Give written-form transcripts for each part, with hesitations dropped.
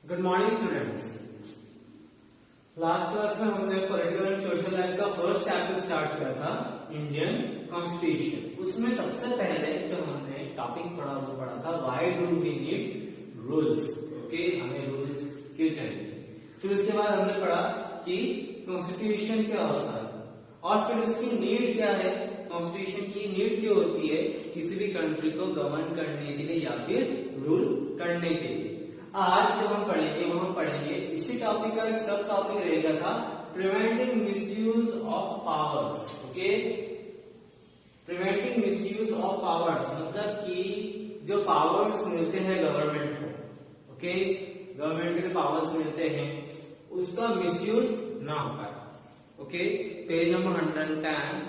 Good morning students. Last class में हमने political and social life का फर्स्ट चैप्टर स्टार्ट किया था, इंडियन कॉन्स्टिट्यूशन। उसमें सबसे पहले जो हमने टॉपिक पढ़ा वो पढ़ा था why do we need rules. Okay, हमें रूल्स क्यों चाहिए। फिर उसके बाद हमने पढ़ा कि कॉन्स्टिट्यूशन क्या होता है और फिर उसकी नीड क्या है। कॉन्स्टिट्यूशन की नीड क्यों होती है किसी भी कंट्री को गवर्न करने के लिए या फिर रूल करने के लिए। आज जो हम पढ़ेंगे वो हम पढ़ेंगे इसी टॉपिक का एक सब टॉपिक रहेगा था preventing misuse of powers. Okay, preventing misuse of powers मतलब कि जो पावर्स मिलते हैं गवर्नमेंट को, ओके, गवर्नमेंट के पावर्स मिलते हैं उसका मिसयूज ना हो पाए। Okay, page number 110,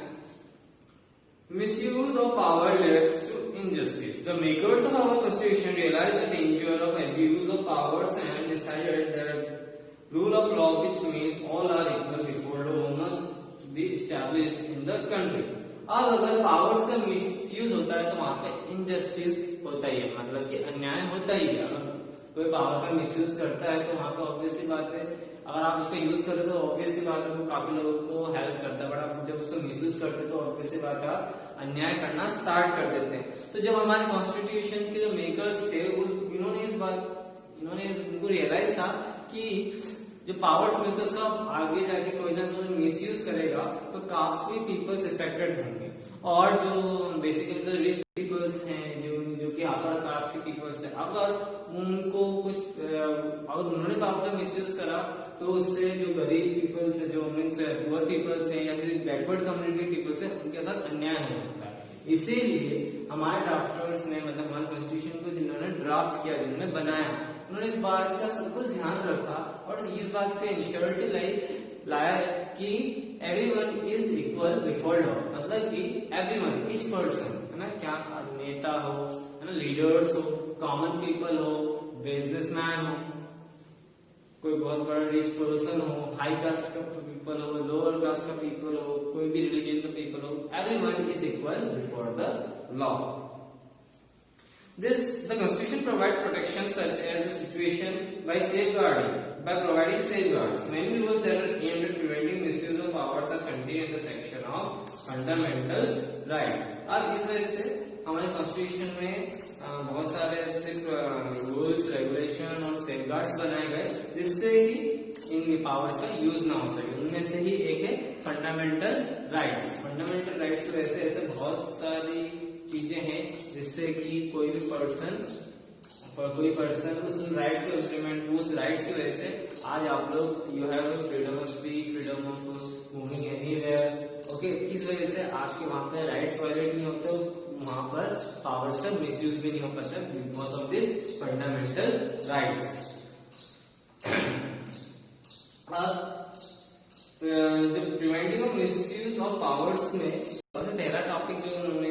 misuse of power leads to injustice. The makers of our constitution realized the danger of abuse of powers and decided that rule of law, which means all are equal before the law, must be established in the country. अब अगर powers का misuse होता है तो वहां पे injustice होता ही है, मतलब कि अन्याय होता ही है। अगर कोई पावर का मिसयूज करता है तो वहां पे ऑब्वियसली बात है, अगर आप उसका यूज करें तो ऑब्वियसली बात है वो काफी लोगों को हेल्प करता है, बट आप जब उसको मिसयूज करते हैं तो ऑब्वियसली बात है अन्याय करना स्टार्ट कर देते हैं। तो जब हमारे कॉन्स्टिट्यूशन के जो मेकर्स थे इन्होंने उनको रियलाइज था कि जो पावर्स मिलते उसका आगे जाके कोई ना कोई मिसयूज करेगा तो काफी पीपल्स इफेक्टेड होंगे। और जो बेसिकली जो रिच पीपल्स हैं जो कि अपर कास्ट के पीपल्स हैं, अगर उनको कुछ अगर उन्होंने पावर का मिसयूज करा तो उससे जो गरीब पीपल्स है, जो मीन्स पुअर पीपल्स हैं या फिर बैकवर्ड कम्युनिटी पीपल्स है, उनके साथ अन्याय हो सकता है। इसीलिए हमारे ड्राफ्टर्स ने, मतलब हमारे कॉन्स्टिट्यूशन को जिन्होंने ड्राफ्ट किया, जिन्होंने बनाया, उन्होंने इस बात का सब कुछ ध्यान रखा और इस बात पे इंश्योरिटी लाया कि everyone is equal before law, मतलब कि एवरीवन, ईच पर्सन, है ना, क्या नेता हो, है ना, लीडर्स हो, कॉमन पीपल हो, बिजनेसमैन हो, कोई बहुत बड़ा रिच पर्सन हो, हाई कास्ट का पीपल हो, लोअर कास्ट का पीपल हो, कोई भी रिलीजन का पीपल हो, everyone is equal before the law. The Constitution provides protection such as the situation by providing safeguards. Many rules that are aimed at preventing misuse of powers are contained in the section of fundamental rights. अब इस वजह से हमारे constitution में बहुत सारे ऐसे rules, regulation और सेफगार्ड्स बनाए गए जिससे कि इन पावर्स का यूज ना हो सके। उनमें से ही एक है फंडामेंटल राइट्स। फंडामेंटल राइट्स तो ऐसे बहुत सारी चीजें हैं जिससे कि कोई पर्सन उस राइट्स को इम्प्लीमेंट, उस राइट्स की वजह से आज आप लोग you have freedom of speech, freedom of moving anywhere. Okay, इस वजह से आपके वहां पे राइट्स वायलेट नहीं होते, वहां पर पावर्स का मिसयूज भी नहीं हो पाता because of this fundamental rights. जब preventing of misuse of powers में सबसे पहला टॉपिक जो उन्होंने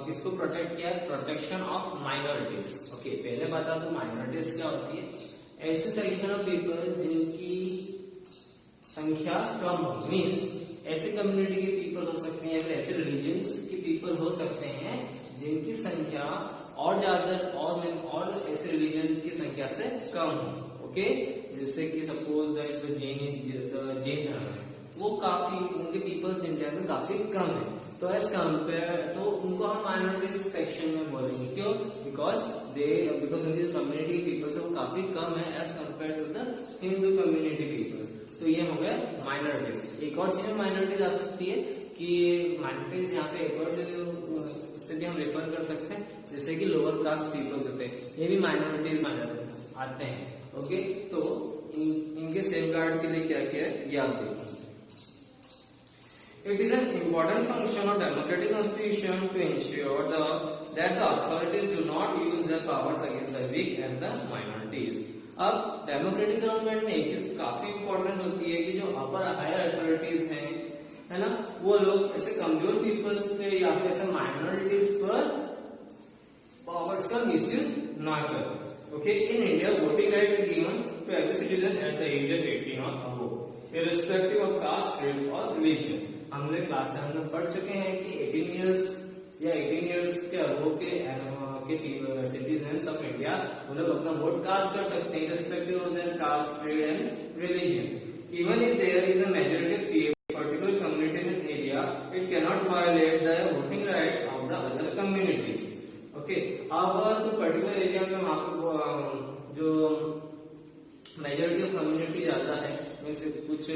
किसको प्रोटेक्ट किया, प्रोटेक्शन ऑफ माइनॉरिटीज। ओके, पहले बता दो माइनॉरिटीज क्या होती है। ऐसे सेक्शन ऑफ पीपल जिनकी संख्या कम हो, मीन्स ऐसे कम्युनिटी के पीपल हो सकते हैं या फिर ऐसे रिलीजन्स के पीपल हो सकते हैं जिनकी संख्या और ज्यादा और ऐसे रिलीजन की संख्या से कम हो। ओके, जैसे कि सपोज जैन धर्म है, वो काफी, उनके पीपल्स इंडिया में काफी कम है, तो एज कंपेयर तो उनको हम माइनॉरिटी सेक्शन में बोलेंगे। क्यों? बिकॉज उनकी कम्युनिटी पीपल्स वो काफी कम है as compare to the Hindu community peoples. तो ये हो गया माइनॉरिटीज। एक और चीज में माइनॉरिटीज आ सकती है कि माइनॉरिटीज यहाँ पे एक और उससे भी हम रेफर कर सकते हैं, जैसे कि लोअर कास्ट पीपल्स होते हैं, ये भी माइनॉरिटीज आते हैं। ओके, तो इनके सेफगार्ड के लिए क्या किया है ये आप देखिए। It is an important function of democratic constitution to ensure that the authorities do not use their powers against the weak and the minorities. अब डेमोक्रेटिक गवर्नमेंट में एक चीज काफी इंपॉर्टेंट होती है कि जो अपर हायर अथॉरिटीज हैं, है ना, वो लोग ऐसे कमजोर पीपल्स पे या फिर ऐसे माइनॉरिटीज पर पावर्स का मिसयूज ना करें। Okay, in India voting right is given to every citizen at the age of 18 और above, irrespective of caste, creed और रिलीजन। हमने क्लास 7 में पढ़ चुके हैं कि 18 इयर्स या 18 इयर्स के अबव के के सिटीजन ऑफ इंडिया वो लोग अपना वोट कास्ट कर सकते हैं respective of their caste, creed and religion. Even if there is a majority particular community in area, it can not violate the voting rights of the other communities. Okay, अब तो particular area में वहां पर जो majority of community ज्यादा है, means कुछ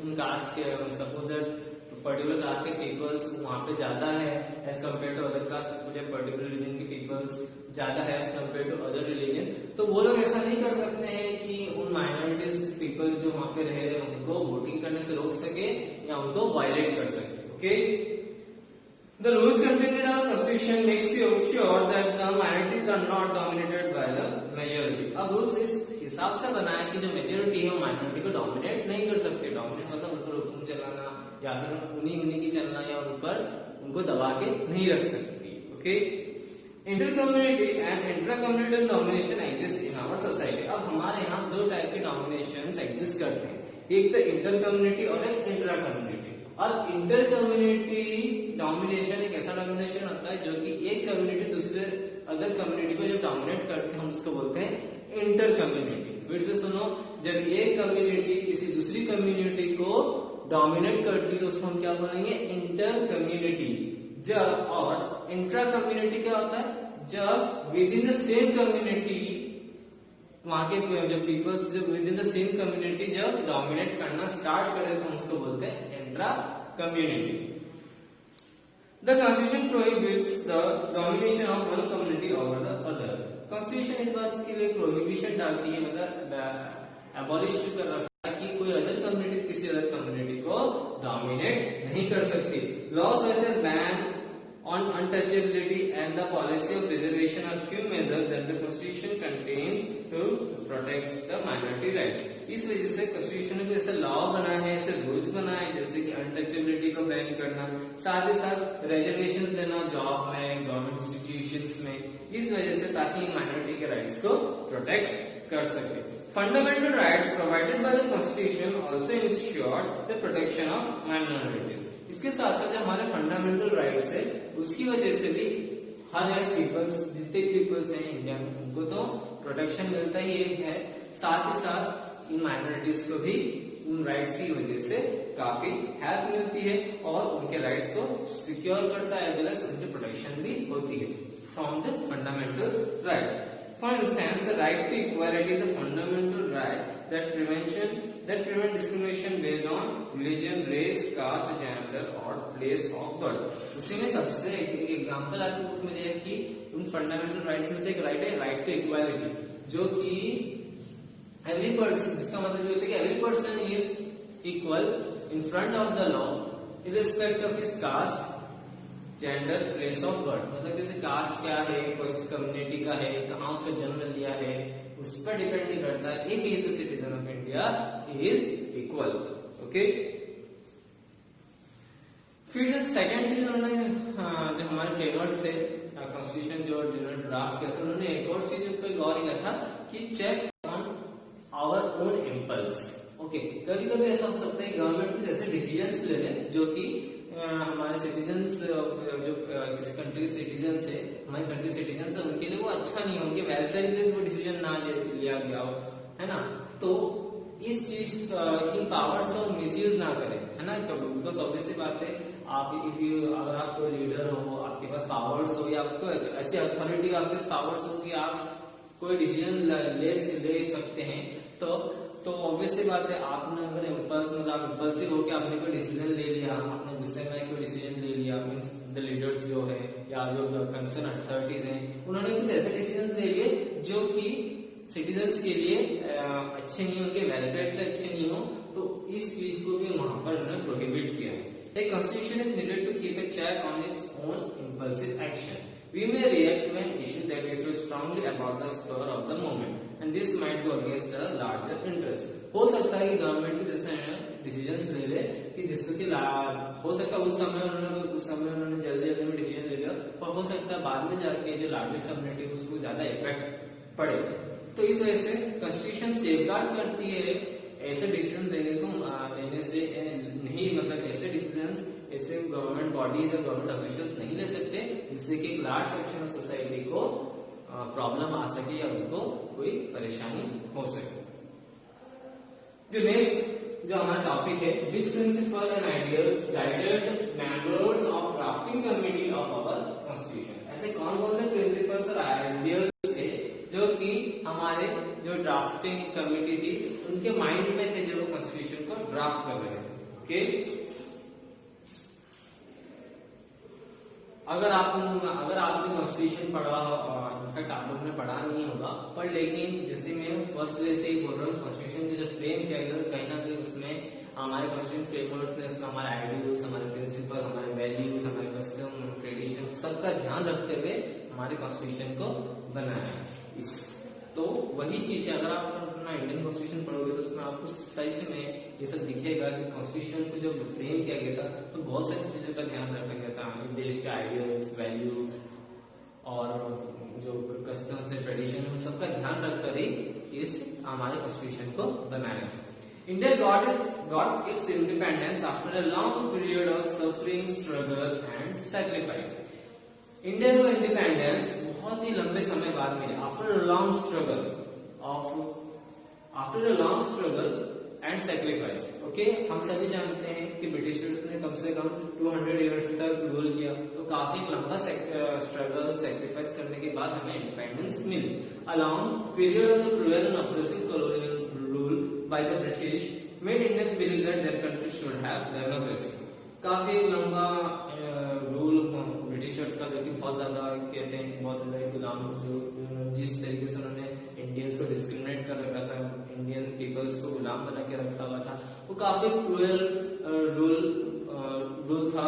उन कास्ट के सपोज दैट पर्टिकुलर कास्ट के पीपल्स वहां पे ज्यादा है as compare to other caste, particular religion के पीपल्स ज्यादा है as compare to other religion, तो वो लोग ऐसा नहीं कर सकते हैं कि उन माइनॉरिटीज पीपल जो वहां पे रह रहे हैं उनको वोटिंग करने से रोक सके या उनको वायलेट कर सके। Okay, the rules contained in our constitution makes sure that the minorities are not dominated by the majority। अब रूल्स इस हिसाब से बना है कि जो मेजोरिटी है वो माइनॉरिटी को डोमिनेट नहीं कर सकते। डोमिनेट मतलब उन पर हुक्म चलाना या फिर उन्हीं की चलना या उन पर उनको दबा के नहीं रख सकती। Okay, inter community and intra community domination exist in our society. अब हमारे यहाँ दो टाइप के डोमिनेशन एग्जिस्ट करते हैं, एक तो इंटर कम्युनिटी और एक इंट्रा कम्युनिटी। और इंटर कम्युनिटी डोमिनेशन एक ऐसा डोमिनेशन होता है जो कि एक कम्युनिटी दूसरे अदर कम्युनिटी को जब डोमिनेट करते हैं हम उसको बोलते हैं इंटर कम्युनिटी। फिर से सुनो, जब एक कम्युनिटी किसी दूसरी कम्युनिटी को डोमिनेट करती है तो उसको हम क्या बोलेंगे, इंटर कम्युनिटी। जब और इंट्रा कम्युनिटी क्या होता है, जब with in the same community वहां के जो पीपल्स जो with in the same community जब डोमिनेट करना स्टार्ट करे तो हम उसको बोलते हैं intra community. The constitution prohibits the domination of one community over the other. Constitution इस बात के लिए प्रोहिबिशन डालती है, मतलब एबॉलिश कर रखा है कि कोई अदर कम्युनिटी किसी अदर कम्युनिटी को डोमिनेट नहीं कर सकती। Law such as ban on untouchability and the policy of preservation are few measures that the constitution contains to protect the minority rights। इस वजह से कॉन्स्टिट्यूशन में ऐसा लॉ बना है, ऐसे रूल्स बना है जैसे कि अनटचेबिलिटी को बैन करना, साथ ही साथ रिजर्वेशन देना जॉब में, गवर्नमेंट इंस्टीट्यूशंस में, इस वजह से ताकि माइनॉरिटी के राइट्स को प्रोटेक्ट कर सके। Fundamental rights provided by the constitution also ensure the protection of minorities. इसके साथ साथ जो हमारे फंडामेंटल राइट्स है उसकी वजह से भी हर एक पीपल्स, जितने पीपल्स हैं इंडिया में, उनको तो प्रोटेक्शन मिलता ही है, साथ ही साथ इन माइनॉरिटीज को भी उन राइट्स की वजह से काफी हेल्प मिलती है और उनके राइट्स को सिक्योर करता है, एज वेल एज उनकी प्रोटेक्शन भी होती है from the fundamental rights. For instance, the right to equality is a fundamental right that prevent discrimination based on religion, race, caste, gender or place of birth। उसी में सबसे एक example आपको book में दिया है कि उन फंडामेंटल राइट्स में से एक राइट है राइट टू इक्वालिटी, जो कि एवरी पर्सन, जिसका मतलब ये होता है कि every person is equal in front of the law irrespective of his caste, gender, place of birth. मतलब जैसे कास्ट क्या है, किस कम्युनिटी का है, कहाँ उसका जन्म लिया है, उस पर डिपेंड नहीं करता। If he is the citizen of India he is equal. Okay, फिर जो सेकंड चीज उन्होंने जो हमारे फेवर्स थे कॉन्स्टिट्यूशन जो ड्राफ्ट किया था, उन्होंने एक और चीज पर गौर किया था कि check on our own impulse. Okay, कभी कभी ऐसा हो सकता है गवर्नमेंट कुछ ऐसे डिसीजंस ले ले जो कि हमारे सिटीजन्स जो किसी कंट्री सिटीजन्स है, हमारी कंट्री सिटीजन्स है, उनके लिए वो अच्छा नहीं हो, उनके वेलफेयर के लिए वो डिसीजन ना लिया गया हो, है ना। तो इस चीज इन पावर्स का मिसयूज ना करें, है ना। बिकॉज ऑब्वियसली बात है, आप अगर आप कोई लीडर हो, आपके पास पावर्स हो या आपको ऐसी अथॉरिटी आपके पास पावर्स हो कि आप कोई डिसीजन ले सकते हैं, तो ऑब्वियसली बात है आपने अगर इम्पल्सिव होकर आपने कोई डिसीजन ले लिया, आपने गुस्से में कोई डिसीजन ले लिया, मीन्स द लीडर्स जो है या जो कंसर्न अथॉरिटीज हैं, उन्होंने कुछ ऐसे डिसीजन ले लिए जो कि सिटीजन्स के लिए अच्छे नहीं हो, उनके वेलफेयर के लिए अच्छे नहीं हो, तो इस चीज को भी वहां पर उन्होंने प्रोहिबिट किया है। A constitution is needed to keep a check on its own impulsive action. We may react when issues that we feel strongly about the spur of the moment, and this might go against the larger interest. हो सकता है कि government कुछ ऐसे decisions ले ले कि जिससे कि हो सकता है उस समय उन्होंने जल्दी में डिसीजन ले लिया, और हो सकता है बाद में जाके जो लार्जेस्ट कम्युनिटी उसको ज्यादा इफेक्ट पड़े। तो इस वजह से कॉन्स्टिट्यूशन सेफगार्ड करती है ऐसे डिसीजन लेने से नहीं, मतलब ऐसे डिसीजन ऐसे गवर्नमेंट बॉडीज या गवर्नमेंट ऑफिशियल्स नहीं ले सकते जिससे कि एक लार्ज सेक्शन ऑफ सोसाइटी को प्रॉब्लम आ सके या उनको कोई परेशानी हो सके। जो नेक्स्ट जो हमारा टॉपिक है, which principle and ideals guided members of drafting committee of our constitution. ऐसे कौन कौन से प्रिंसिपल्स और आइडियल्स थे जो कि हमारे जो ड्राफ्टिंग कमिटी थी उनके माइंड में थे, जो कॉन्स्टिट्यूशन को ड्राफ्ट कर रहे थे। ओके, अगर आपने कॉन्स्टिट्यूशन पढ़ा, इनफैक्ट आप लोगों ने पढ़ा नहीं होगा, पर लेकिन जैसे मैं फर्स्ट वे से ही बोल रहा हूँ, कॉन्स्टिट्यूशन को जो फ्रेम किया गया कहीं ना कहीं उसमें हमारे कॉन्स्टिट्यूशन फ्रेमवर्क ने उसमें हमारे आइडियल्स, हमारे प्रिंसिपल, हमारे वैल्यूज, हमारे कस्टम, ट्रेडिशन सबका ध्यान रखते हुए हमारे कॉन्स्टिट्यूशन को बनाया है। तो वही चीज है, अगर आप अपना इंडियन कॉन्स्टिट्यूशन पढ़ोगे तो उसमें आपको सच में ये सब दिखेगा कि कॉन्स्टिट्यूशन को जब फ्रेम किया गया था तो बहुत सारी चीजों का ध्यान रखा गया था, देश के आइडियल्स, वैल्यूज और जो कस्टम्स है, ट्रेडिशन, सबका ध्यान रखकर ही इस हमारे कॉन्स्टिट्यूशन को बनाया। India got its independence after a long period of suffering, struggle and sacrifice. India को इंडिपेंडेंस बहुत ही लंबे समय बाद मिले, after a long struggle and sacrifice. Okay, हम सभी जानते हैं कि ब्रिटिशर्स ने कम से कम 200 इयर्स तक रूल किया, तो काफी लंबा स्ट्रगल सेक्रीफाइस करने के बाद हमें इंडिपेंडेंस मिली। A long period of the cruel and oppressive colonial rule by the British made Indians believe that their country should have democracy. काफी लंबा रूल ब्रिटिशर्स का, जो कि बहुत ज्यादा कहते हैं बहुत ज्यादा गुलाम, जिस तरीके से उन्होंने इंडियंस को डिस्क्रिमिनेट कर रखा था, इंडियन पीपल्स को गुलाम बना के रखा हुआ था, वो काफी क्रूअल रूल था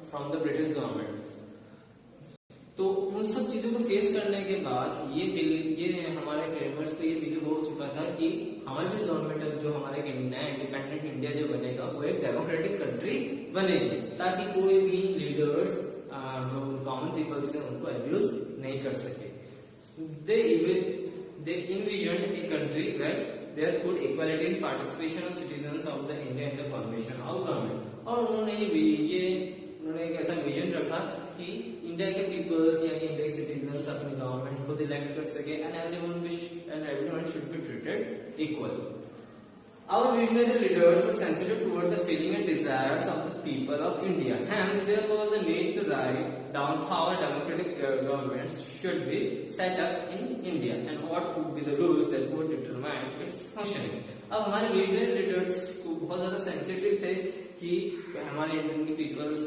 फ्रॉम द ब्रिटिश गवर्नमेंट। तो उन सब चीजों को फेस करने के बाद ये हमारे फ्रेमवर्क को ये बिलीव हो चुका था कि हमारी जो गवर्नमेंट है, जो हमारे नया इंडिपेंडेंट इंडिया जो बनेगा वो एक डेमोक्रेटिक कंट्री बनेगी, ताकि कोई भी लीडर्स जो कॉमन पीपल्स है उनको अब्यूज नहीं कर सके। They envisioned a country where there could equality in participation of citizens of the India in the formation of government. और उन्होंने एक ऐसा विजन रखा कि इंडिया के पीपल्स या इंडिया के सिटीजन्स अपनी गवर्नमेंट खुद इलेक्ट कर सके and everyone should be treated equally. Our visionary leaders were sensitive toward the feeling and desires of the people of India. Hence, there was a need to write down how a democratic government should be set up in India and what would be the rules that would determine its functioning. अब हमारे visionary leaders को बहुत ज्यादा sensitive थे कि हमारे Indian के peoples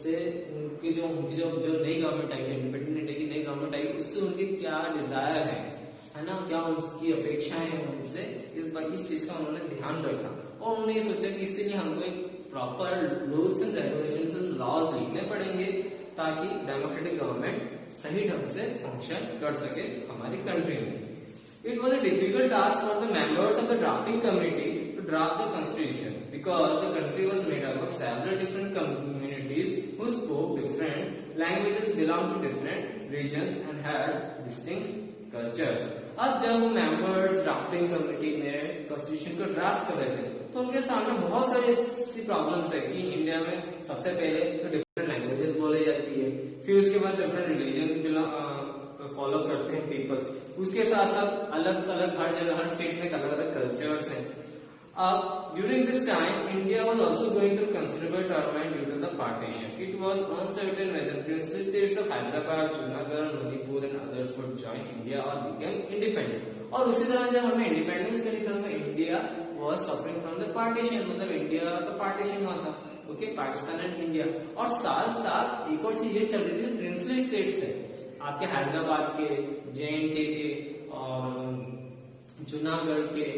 से उनकी जो नई गवर्नमेंट आई, इंडिपेंडेंट इंडिया की नई गवर्नमेंट आई, उससे उनके क्या डिजायर है ना, क्या उनकी अपेक्षाएं हैं उनसे, इस चीज का उन्होंने ध्यान रखा और उन्होंने ये सोचा कि इसके लिए हमको एक proper rules and regulations and laws लिखने पड़ेंगे ताकि डेमोक्रेटिक गवर्नमेंट सही ढंग से फंक्शन कर सके हमारी कंट्री में। It was a difficult task for the members of the drafting committee to draft the constitution because the country was made up of several different communities who spoke different languages, belonged to different regions and had distinct cultures. अब जब वो members drafting committee में constitution को draft कर रहे थे तो उनके सामने बहुत सारी ऐसी प्रॉब्लम्स है कि इंडिया में सबसे पहले तो डिफरेंट लैंग्वेजेस बोली जाती है, फिर उसके बाद डिफरेंट रिलीजन्स फॉलो करते हैं पीपल्स, उसके साथ साथ अलग अलग हर जगह हर स्टेट में अलग अलग कल्चर्स हैं। During this time, India was also going through considerable turmoil due to the partition. It was uncertain whether princely states of Hyderabad, Junagadh, Manipur and others would join India or become independent. और उसी तरह जब हमें independence मिली था तो India was suffering from the partition, मतलब India का partition हुआ था, ओके, पाकिस्तान एंड इंडिया। और साथ साथ एक और चीज ये चल रही थी, प्रिंसली स्टेट्स है आपके हैदराबाद के, JNK के और जुनागढ़ के,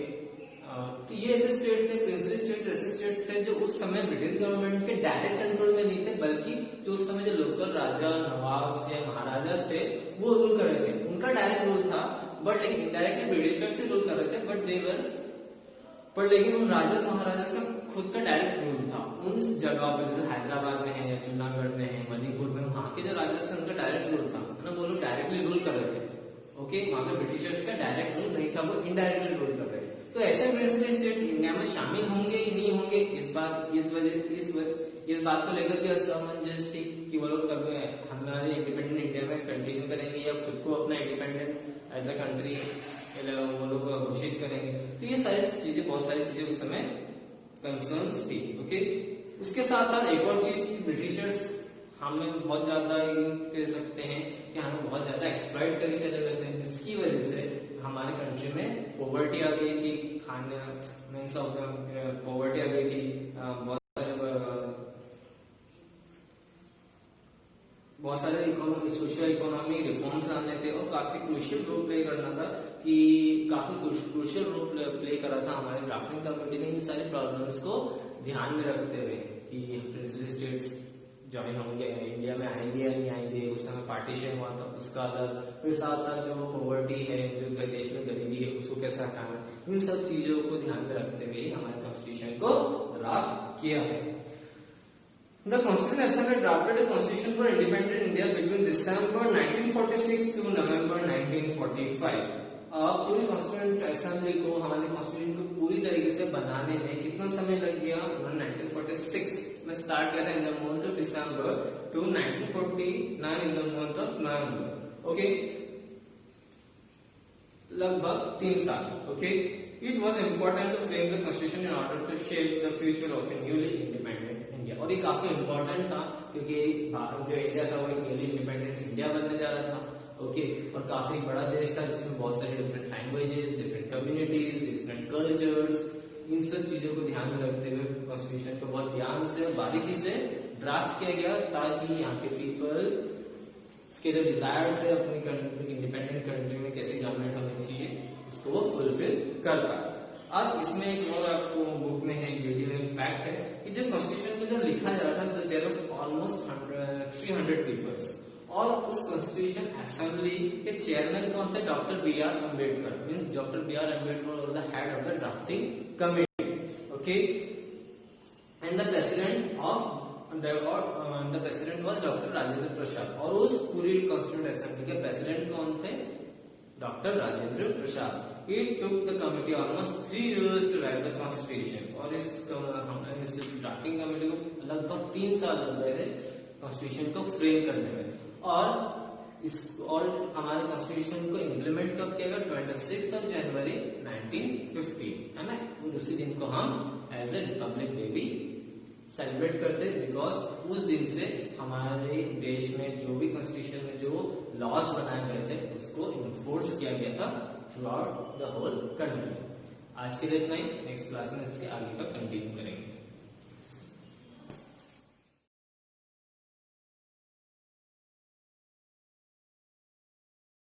तो ये ऐसे स्टेट्स थे, प्रिंसली स्टेट्स ऐसे स्टेट्स थे जो उस समय ब्रिटिश गवर्नमेंट के डायरेक्ट कंट्रोल में नहीं थे, बल्कि जो उस समय जो लोकल राजा, नवाब या महाराजा थे वो रूल कर रहे थे, उनका डायरेक्ट रूल था, बट लेकिन इनडायरेक्टली ब्रिटिशर्स से रूल कर रहे थे, पर लेकिन उन राजा महाराजा का खुद का डायरेक्ट रूल था उन जगह पर, जैसे हैदराबाद में है या जूनागढ़ में है, मणिपुर में, वहां के जो राजा थे उनका डायरेक्ट रूल था ना, वो लोग डायरेक्टली रूल कर रहे थे, ओके, वहां पे ब्रिटिशर्स का डायरेक्ट रूल नहीं था, वो इनडायरेक्टली रूल कर रहे थे। तो ऐसे प्रिंसली स्टेट्स इंडिया में शामिल होंगे या नहीं होंगे, इस बात को लेकर के असमंजस थी कि वो लोग कभी हमारे इंडिपेंडेंट इंडिया में कंटिन्यू करेंगे या खुद को अपना इंडिपेंडेंट एज अ कंट्री वो लोग घोषित करेंगे। तो ये सारी चीजें, बहुत सारी चीजें उस समय कंसर्न्स थी। ओके, उसके साथ साथ एक और चीज, ब्रिटिशर्स हमें बहुत ज्यादा कह सकते हैं कि हमें बहुत ज्यादा एक्सप्लॉइट करके चले गए थे, जिसकी वजह से हमारे कंट्री में पॉवर्टी आ गई थी, खाने मीन्स ऑफ पॉवर्टी आ गई थी। बहुत सारे सोशल इकोनॉमिक रिफॉर्म्स लाने थे और काफी क्रूशियल रोल प्ले करना था कि काफी क्रूशियल रोल प्ले करा था हमारे ड्राफ्टिंग कमेटी ने इन सारे प्रॉब्लम्स को ध्यान में रखते हुए कि प्रिंसिपल स्टेट्स ज्वाइन होंगे, इंडिया में आएंगे या नहीं आएंगे, उस समय पार्टीशन हुआ था उसका अलग, फिर साथ साथ जो पॉवर्टी है, जो देश में गरीबी है उसको कैसे हटाना, इन सब चीजों को ध्यान में रखते हुए हमारे कॉन्स्टिट्यूशन को ड्राफ्ट किया है। The Constitution Assembly drafted a constitution for independent India between December 1946 to November 1945. पूरी कॉन्स्टिट्यूंट असेंबली को, हमारे कॉन्स्टिट्यूशन को पूरी तरीके से बनाने में कितना समय लग गया? 1946 में स्टार्ट किया था in the month of December to 1949 in the month of November. Okay, लगभग 3 साल। Okay, it was important to frame the constitution in order to shape the future of a newly independent India. और ये काफी important था क्योंकि जो India था वो एक न्यूली इंडिपेंडेंट इंडिया बनने जा रहा था। ओके, और काफी बड़ा देश था जिसमें बहुत सारे different languages, different communities, different cultures, इन सब चीजों को ध्यान में रखते हुए कॉन्स्टिट्यूशन को बहुत ध्यान से और बारीकी से ड्राफ्ट किया गया ताकि यहाँ के पीपल के जो डिजायर थे अपनी इंडिपेंडेंट कंट्री में कैसे गवर्नमेंट होनी चाहिए उसको वो फुलफिल कर पाए। अब इसमें एक और आपको बुक में है फैक्ट है कि जब कॉन्स्टिट्यूशन को जब लिखा जा रहा था देयर वाज ऑलमोस्ट 300 पीपल्स, और उस कॉन्स्टिट्यूशन असेंबली के चेयरमैन कौन थे? Doctor B R Ambedkar. Means doctor B R Ambedkar was the head of the drafting committee. Okay, and the president was doctor Rajendra Prasad, और उस पूरी कॉन्स्टिट्यूंट असेंबली के प्रेसिडेंट कौन थे? Doctor Rajendra Prasad. It took the committee almost 3 years to write the constitution, और इस drafting committee को लगभग 3 साल लग गए थे कॉन्स्टिट्यूशन को फ्रेम करने में। और हमारे कॉन्स्टिट्यूशन को इम्प्लीमेंट कब किया गया? 26 जनवरी 1950, है ना? उसी दिन को हम एज ए रिपब्लिक डे भी सेलिब्रेट करते हैं, बिकॉज उस दिन से हमारे देश में जो भी कॉन्स्टिट्यूशन में जो लॉज बनाए गए थे उसको इन्फोर्स किया गया था throughout the whole country. आज के लिए इतना ही, नेक्स्ट क्लास में इसके आगे का कंटिन्यू करेंगे।